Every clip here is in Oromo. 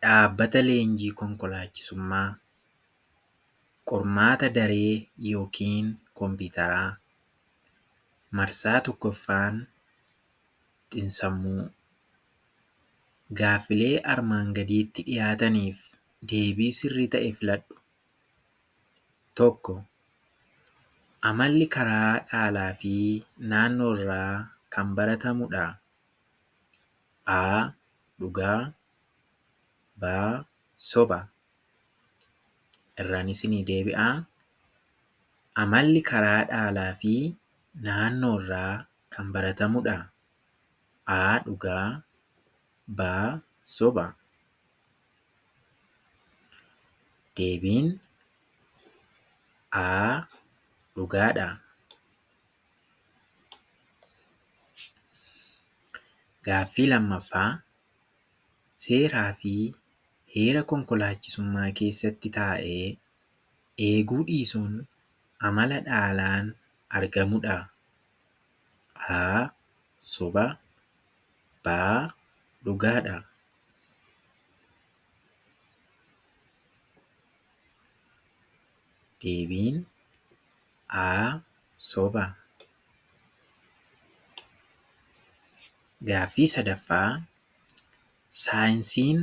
Dhaabbata leenjii konkolaachisummaa, qormaata daree yookiin kompiitaraa, marsaa tokkoffaan xiinsammuu. Gaaffilee armaan gadiitti dhiyaataniif deebii sirrii ta'e filadhu. 1. Amalli karaa dhaalaa fi naannoo irraa kan baratamudha. A. Dhugaa B. Soba. Irraan isinii deebi'aa. Amalli karaa dhaalaa fi naannoo irraa kan baratamudha. A. Dhugaa B. Soba. Deebiin A. Dhugaadha. Gaaffii lammaffaa. Seeraa fi heera konkolaachisummaa keessatti taa'ee eeguu dhiisuun amala dhaalaan argamudha. A. Soba B. Dhugaadha. Deebiin A. Soba. Gaaffii sadaffaa. Saayinsiin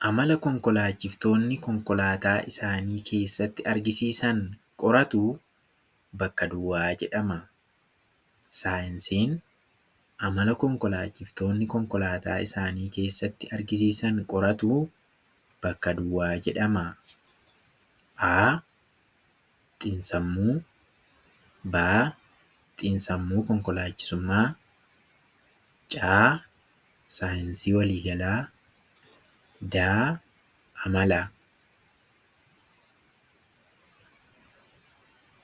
amala konkolaachiftoonni konkolaataa isaanii keessatti argisiisan qoratu bakka duwwaa jedhama. Saayinsiin amala konkolaachiftoonni konkolaataa isaanii keessatti argisiisan qoratu bakka duwwaa jedhama. A. Xiinsammuu B. Xiinsammuu konkolaachisummaa C. Saayinsii waliigalaa D. Amala.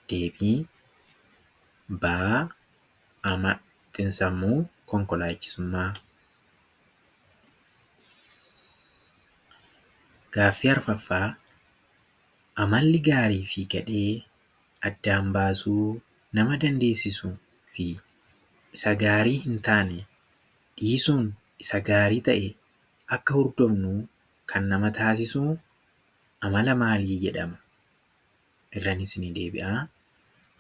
Deebii B. Xiinsammuu konkolaachisummaa. Gaaffii arfaffaa. Amalli gaarii fi gadhee addaan baasuu nama dandeessisuu fi isa gaarii hin taane dhiisuun isa gaarii ta'e akka hordofnu kan nama taasisu amala maalii jedhama? Irraan isinii deebi'aa.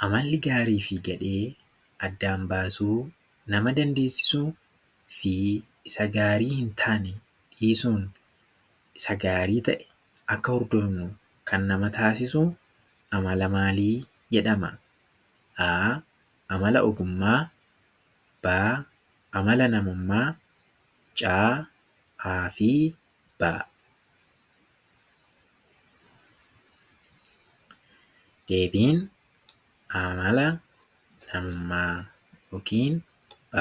Amalli gaarii fi gadhee addaan baasuu nama dandeessisuu fi isa gaarii hin taane dhiisuun isa gaarii ta'e akka hordofnu kan nama taasisu amala maalii jedhama? A. Amala ogummaa B. Amala namummaa C. A fi B. Deebiin amala namummaa yookiin B.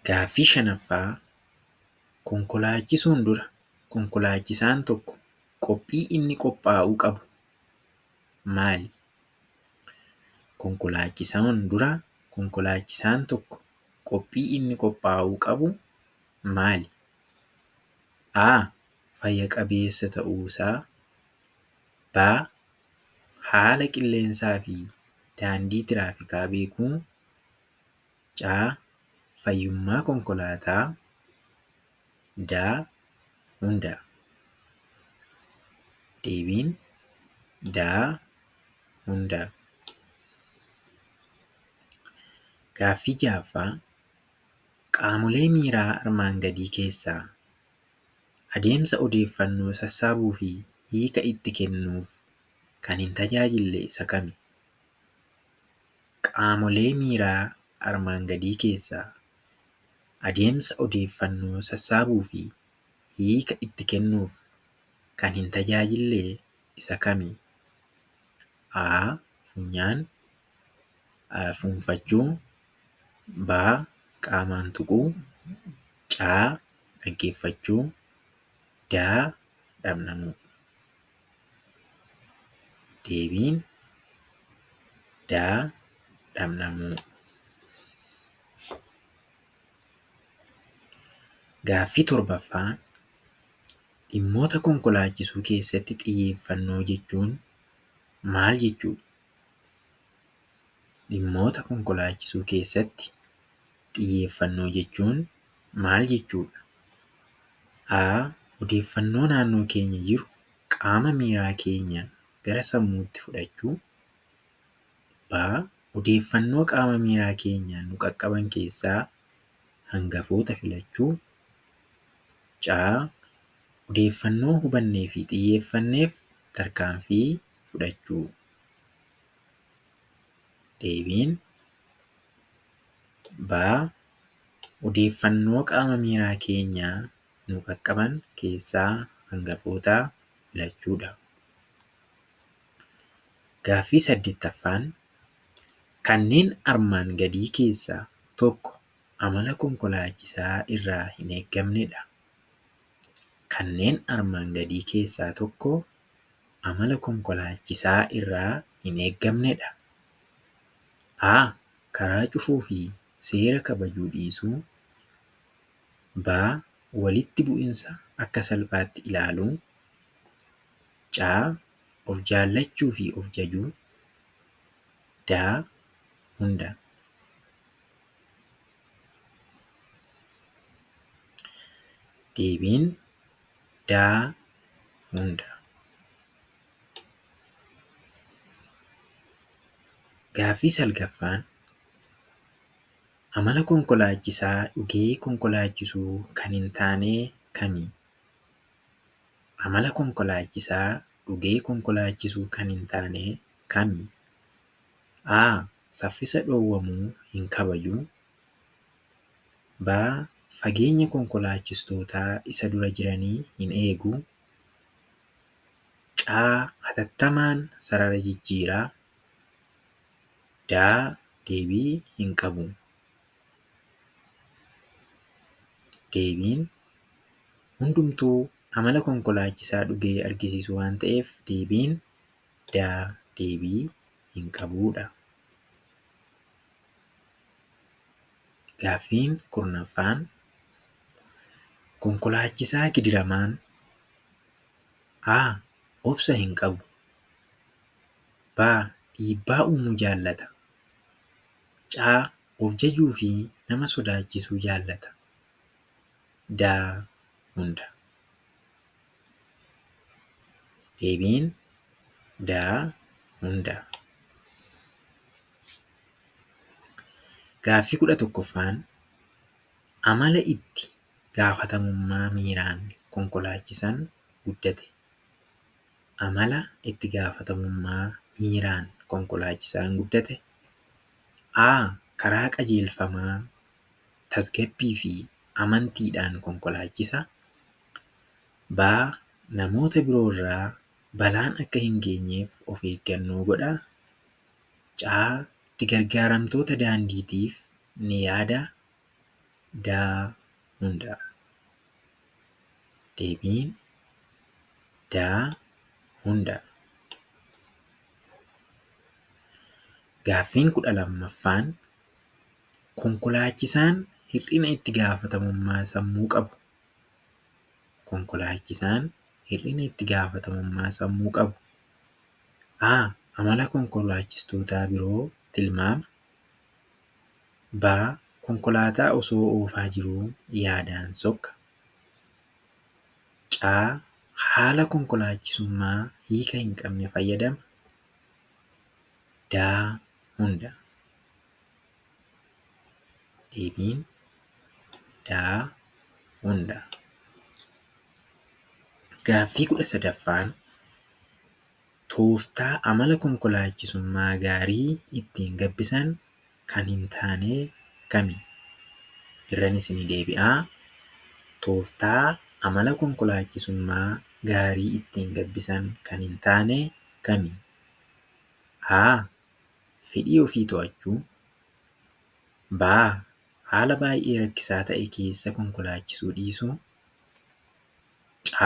Gaaffii shanaffaa. Konkolaachisuun dura konkolaachisaan tokko qophii inni qophaa'uu qabu maali? Konkolaachisuun dura konkolaachisaan tokko qophii inni qophaa'uu qabu maali? A. Fayya qabeessa ta'uu isaa B. Haala qilleensaa fi daandii tiraafikaa beekuu C. Fayyummaa konkolaataa D. Hunda. Deebiin D. Hunda. Gaaffii ja'affaa. Qaamolee miiraa armaan gadii keessaa adeemsa odeeffannoo sassaabuu fi hiika itti kennuuf kan hin tajaajille isa kami? Qaamolee miiraa armaan gadii keessaa adeemsa odeeffannoo sassaabuu fi hiika itti kennuuf kan hin tajaajille isa kami? A. Funyaan fuunfachuu B. Qaamaan tuquu C. Dhaggeeffachuu D. Dhabamuu. Deebiin D. Dhabamuu. Gaaffii torbaffaa. Dhimmoota konkolaachisuu keessatti xiyyeeffannoo jechuun maal jechuudha? Dhimmoota konkolaachisuu keessatti Xiyyeeffannoo jechuun maal jechuudha? A. Odeeffannoo naannoo keenya jiru qaama miiraa keenya gara sammuutti fudhachuu. B. Odeeffannoo qaama miiraa keenyaan nu qaqqaban keessaa hangafoota filachuu. C. Odeeffannoo hubannee fi xiyyeeffanneef tarkaanfii fudhachuu. Deebiin B. Odeeffannoo qaama miiraa keenyaa nu qaqqaban keessaa hangafoota filachuudha. Gaaffii 8ffaan kanneen armaan gadii keessaa tokko amala konkolaachisaa irraa hin eeggamnedha. Kanneen armaan gadii keessaa tokko amala konkolaachisaa irraa hin eeggamnedha. A. Karaa cufuu fi seera kabajuu dhiisuu. B. Walitti bu'insa akka salphaatti ilaaluu. C. Of jaallachuu fi of jajuu. D. Hunda. Deebiin D. Hunda. Gaaffii 9ffaan amala konkolaachisaa dhugee konkolaachisuu kan hin taane kami? Amala konkolaachisaa dhugee konkolaachisuu kan hin taane kami? A. Saffisa dhowwamuu hin kabaju. B. Fageenya konkolaachistootaa isa dura jiranii hin eegu. C. Hatattamaan sarara jijjiiraa. D. Deebii hin qabu. Deebiin hundumtuu amala konkolaachisaa dhugee argisiisu waan ta'eef deebiin D. Deebii hin qabuudha. Gaaffiin 10ffaan konkolaachisaa gidiramaan A. Obsa hin qabu. B. Dhiibbaa uumuu jaallata. C. Of jajuu fi nama sodaachisuu jaallata. D. Hunda. Deebiin D. Hunda. Gaaffii 11ffaan amala itti gaafatamummaa miiraan konkolaachisan guddate. Amala itti gaafatamummaa miiraan konkolaachisan guddate. A. Karaa qajeelfamaa, tasgabbii fi amantiidhaan konkolaachisa. B. Namoota biroo irraa balaan akka hin geenyeef of eeggannoo godha. C. Itti gargaaramtoota daandiitiif ni yaada. D. Hunda. Deebiin D. Hunda. Gaaffiin 12ffaan konkolaachisaan hir'ina itti gaafatamummaa sammuu qabu. Konkolaachisaan hir'ina itti gaafatamummaa sammuu qabu. A. Amala konkolaachistootaa biroo tilmaama. B. Konkolaataa osoo oofaa jiruu yaadaan sokka. C. Haala konkolaachisummaa hiika hin qabne fayyadama. D. Hunda. Deebiin D. Hunda. Gaaffii 13ffaan tooftaa amala konkolaachisummaa gaarii ittiin gabbisan kan hin taane kami? Irran isinii deebi'aa. Tooftaa amala konkolaachisummaa gaarii ittiin gabbisan kan hin taane kami? A. Fedhii ofii to'achuu. B. Haala baay'ee rakkisaa ta'e keessa konkolaachisuu dhiisuu. C.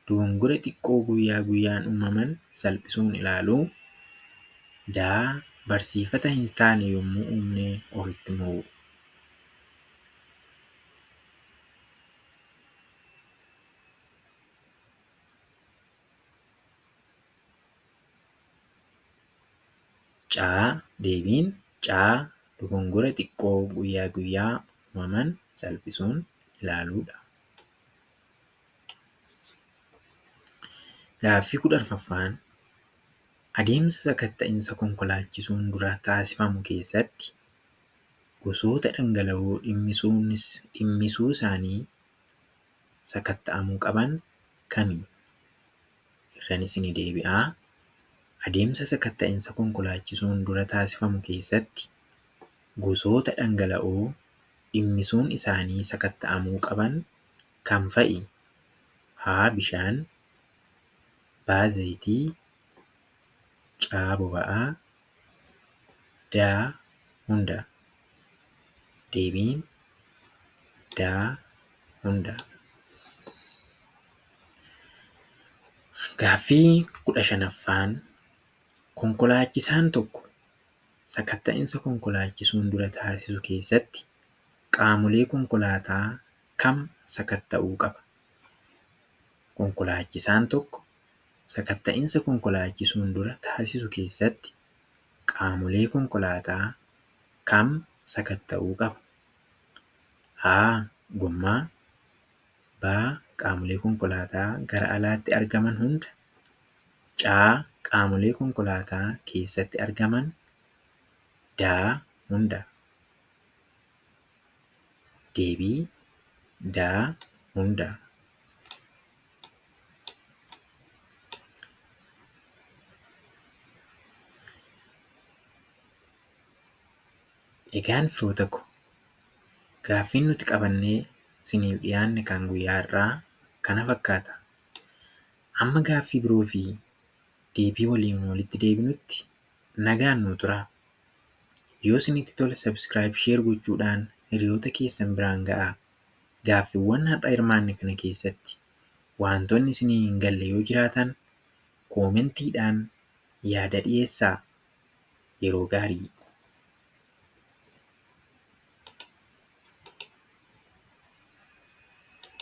Dogongora xiqqoo guyyaa guyyaan uumaman salphisuun ilaaluu. D. Barsiifata hin taane yommuu uumne ofitti muruu. C. Deebiin C. Dogongora xiqqoo guyyaa guyyaa uumaman salphisuun ilaaluudha. Gaaffii 14ffaan adeemsa sakatta'insa konkolaachisuun dura taasifamu keessatti gosoota dhangala'oo dhimmisuu isaanii sakatta'amuu qaban kami? Irran isinii deebi'aa. Adeemsa sakatta'insa konkolaachisuun dura taasifamu keessatti gosoota dhangala'oo dhimmisuun isaanii sakatta'amuu qaban kam fa'i? A. Bishaan B. Zayitii C. Boba'aa D. Hunda. Deebiin D. Hunda. Gaaffii 15ffaan konkolaachisaan tokko sakatta'insa konkolaachisuun dura taasisu keessatti qaamolee konkolaataa kam sakatta'uu qaba? Konkolaachisaan tokko sakatta'insa konkolaachisuun dura taasisu keessatti qaamolee konkolaataa kam sakatta'uu qaba? A. Gommaa B. Qaamolee konkolaataa gara alaatti argaman hunda C. Qaamolee konkolaataa keessatti argaman D. Hunda. Deebii D. Hunda. Egaan firoota koo gaaffiin nuti qabannee isiniif dhiyaanne kan guyyaa har'aa kana fakkaata. Hamma gaaffii biroo fi deebii waliin walitti deebinutti nagaan nuu turaa. Yoo isinitti tole subscribe, share gochuudhaan hiriyoota keessan biraan ga'aa. Gaaffiiwwan har'a hirmaanne kana keessatti wantoonni isinii hin galle yoo jiraatan koomentiidhaan yaada dhiyeessaa. Yeroo gaarii.